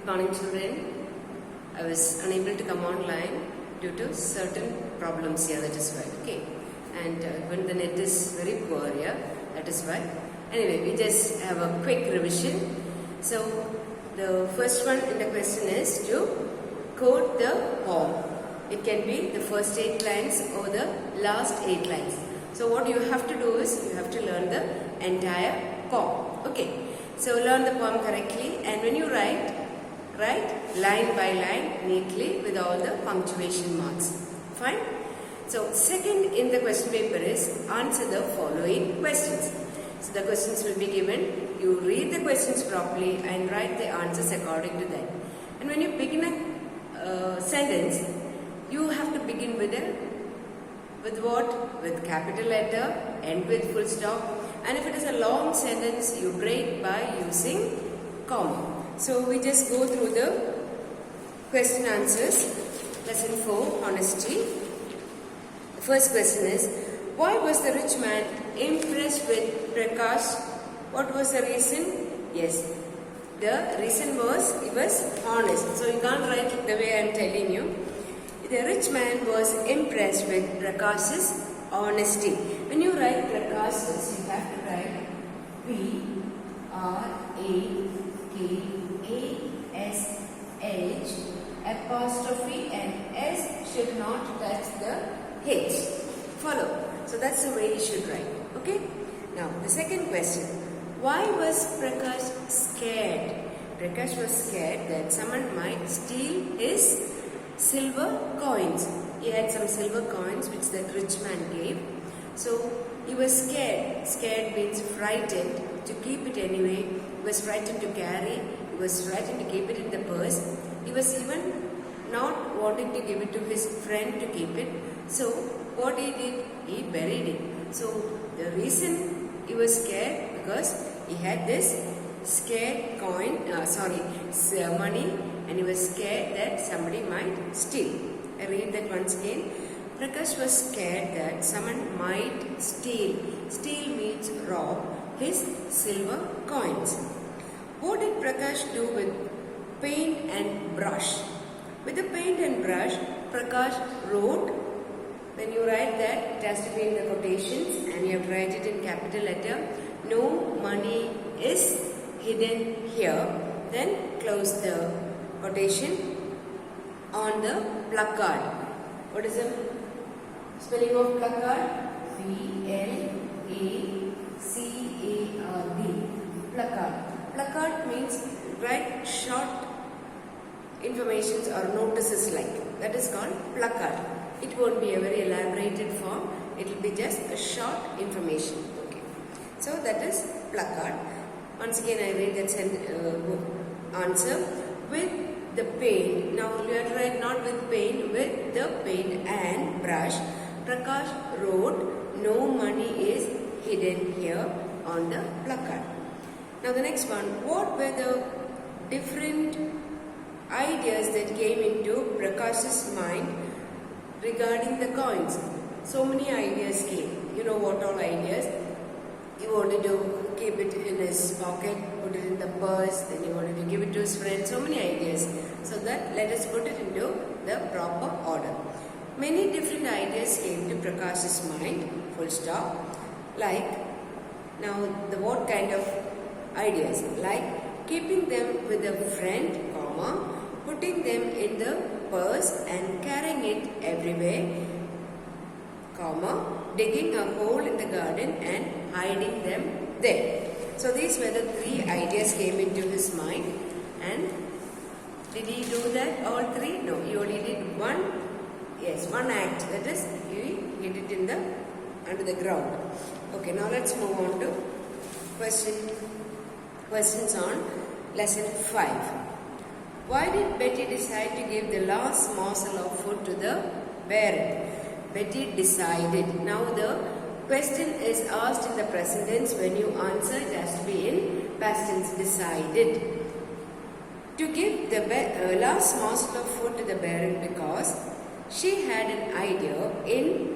Good morning, children. I was unable to come online due to certain problems here, that is why. Okay. And when the net is very poor here, that is why. Anyway, we just have a quick revision. So, the first one in the question is to quote the poem. It can be the first 8 lines or the last 8 lines. So, what you have to do is you have to learn the entire poem. Okay. So, learn the poem correctly, and when you write line by line neatly with all the punctuation marks. Fine? So, second in the question paper is answer the following questions. So, the questions will be given. You read the questions properly and write the answers according to that. And when you begin a sentence, you have to begin with what? With capital letter, end with full stop. And if it is a long sentence, you break by using comma. So we just go through the question answers. Lesson 4, Honesty. The first question is, why was the rich man impressed with Prakash? What was the reason? Yes, the reason was he was honest. So you can't write it the way I am telling you. The rich man was impressed with Prakash's honesty. When you write Prakash's, you have to write P-R-A-K-A-S-H apostrophe and S should not touch the H. Follow. So that's the way you should write. Okay? Now the second question. Why was Prakash scared? Prakash was scared that someone might steal his silver coins. He had some silver coins which that rich man gave. So he was scared. Scared means frightened to keep it anyway. He was frightened to carry. He was frightened to keep it in the purse. He was even not wanting to give it to his friend to keep it. So what he did, he buried it. So the reason he was scared because he had this scared money, and he was scared that somebody might steal. I read that once again. Prakash was scared that someone might steal. Steal means rob his silver coins. What did Prakash do with paint and brush? With the paint and brush, Prakash wrote. When you write that, it has to be in the quotations, and you have to write it in capital letter. No money is hidden here. Then close the quotation on the placard. What is the spelling of placard? P-L-A-C-A-R-D. Placard. Placard means write short informations or notices like. That is called placard. It won't be a very elaborated form. It will be just a short information. Okay. So that is placard. Once again I read that answer. With the paint. Now you have to write not with paint, with the paint and brush. Prakash wrote, no money is hidden here on the placard. Now the next one, what were the different ideas that came into Prakash's mind regarding the coins? So many ideas came. You know what all ideas? He wanted to keep it in his pocket, put it in the purse, then he wanted to give it to his friend. So many ideas. So that let us put it into the proper order. Many different ideas came to Prakash's mind, full stop. Like, now what kind of ideas? Like keeping them with a friend, comma, putting them in the purse and carrying it everywhere, comma, digging a hole in the garden and hiding them there. So these were the 3 ideas came into his mind. And did he do that all 3? No, he only did one. Yes, one act. That is, he hid it in the under the ground. Okay, now let's move on to questions on lesson 5. Why did Betty decide to give the last morsel of food to the bear? Betty decided. Now the question is asked in the present tense. When you answer, it has to be in past tense, decided. To give the last morsel of food to the bear because she had an idea in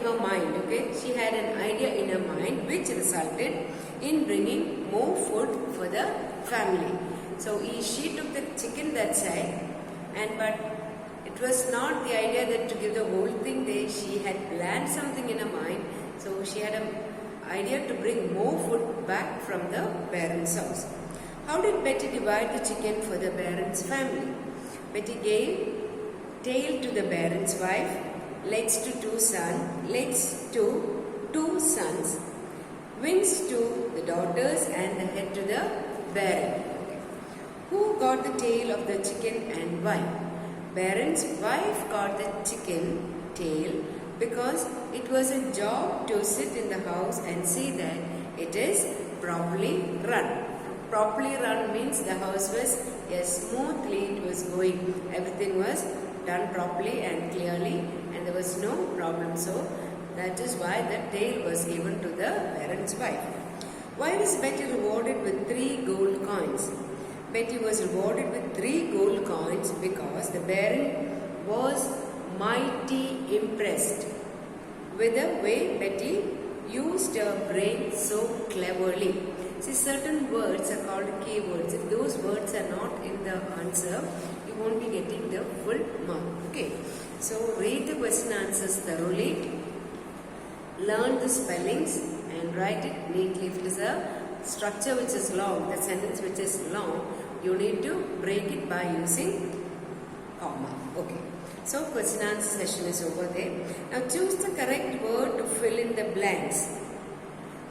her mind. Okay, she had an idea in her mind which resulted in bringing more food for the the family. So she took the chicken that side, but it was not the idea that to give the whole thing there. She had planned something in her mind. So she had an idea to bring more food back from the parents' house. How did Betty divide the chicken for the parents' family? Betty gave tail to the parents' wife, legs to two sons, wings to the daughters, and the head to the parent. Okay. Who got the tail of the chicken and why? Parents' wife got the chicken tail because it was a job to sit in the house and see that it is properly run. Properly run means the house was smoothly, it was going. Everything was done properly and clearly, and there was no problem. So that is why the tail was given to the parent's wife. Why was Betty rewarded with 3 gold coins? Betty was rewarded with 3 gold coins because the parent was mighty impressed with the way Betty used her brain so cleverly. See, certain words are called keywords. If those words are not in the answer, you won't be getting the full mark. Okay. So read the question answers thoroughly, learn the spellings and write it neatly. If it is a structure which is long, the sentence which is long, you need to break it by using comma. Okay. So question answer session is over there. Now choose the correct word to fill in the blanks.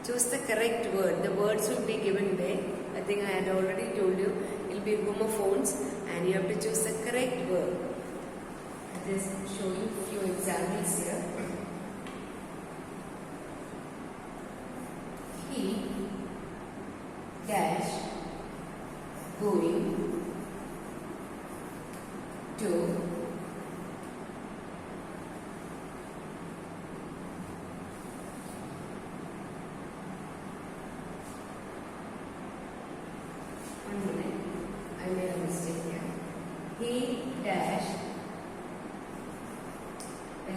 Choose the correct word. The words will be given there. I think I had already told you. It will be homophones and you have to choose the correct word. I'll just show you a few examples here. He dash going to I made a mistake here. He dash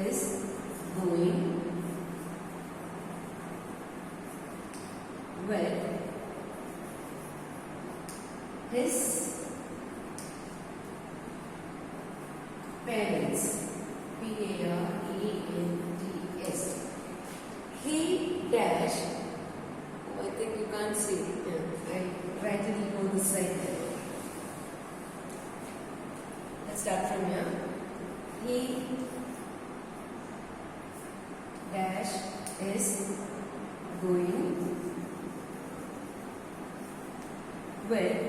is going with his parents. Parents. He dash. Oh, I think you can't see. Yeah, I write it on the side. Let's start from here. He dash is going with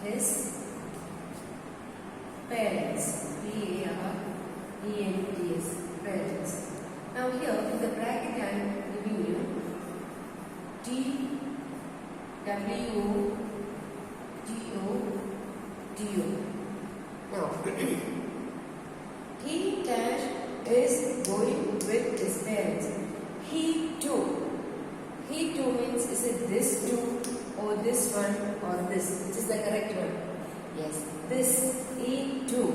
his parents. P-A-R-E-N-T-S. Parents. Now here in the bracket I am giving you T-W-O-T-O. Now he dash is going with his parents. He too. He too means is it this two or this one or this? Which is the correct one? Yes, this. He too.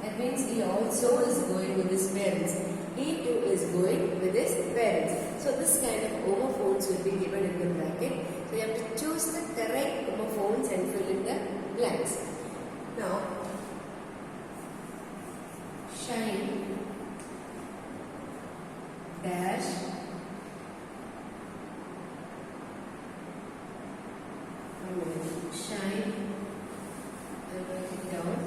That means he also is going with his parents. He too is going with his parents. So this kind of homophones will be given in the bracket. So you have to choose the correct homophones and fill in the blanks. Now, shine dash shine, I'll write it down.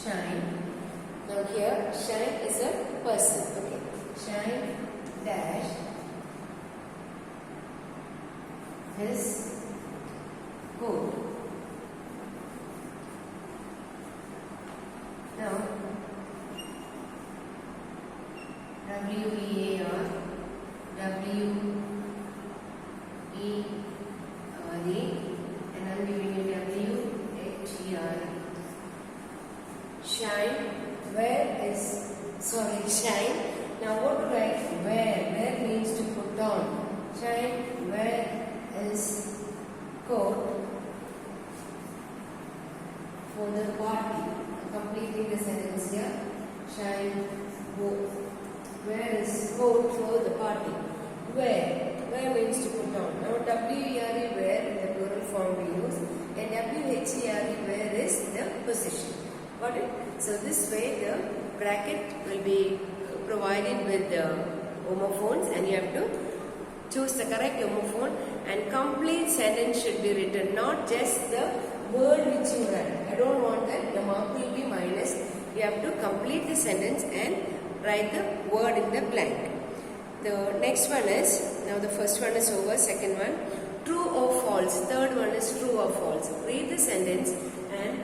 Shine. Now here, shine is a person. Okay. Shine dash his coat. Now, W-E-A-R, W-E-R-A, and I'm giving you W-H-E-R-A. Shine, shine. Now what to write? Wear means to put on. Shine, wear is coat for the party. Completing the sentence here. Shall go. Where is vote for the party? Where? Where means to put on. Now W-E-R-E where in the plural form we use. And W-H-E-R-E where is the position. Got it? So this way the bracket will be provided with the homophones and you have to choose the correct homophone and complete sentence should be written, not just the word which you write. I don't want that. The mark will be minus. You have to complete the sentence and write the word in the blank. The next one is, now the first one is over, second one, true or false. Third one is true or false. Read the sentence and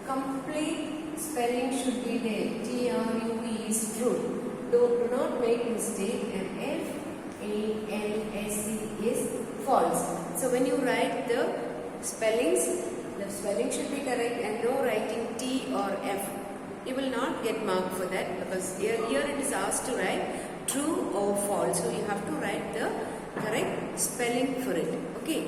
complete spelling should be there. T-R-U-E is true. Do not make mistake and F-A-L-S-E is false. So when you write the spellings, the spelling should be correct and no writing T or F. You will not get marked for that because here it is asked to write true or false. So you have to write the correct spelling for it. Okay.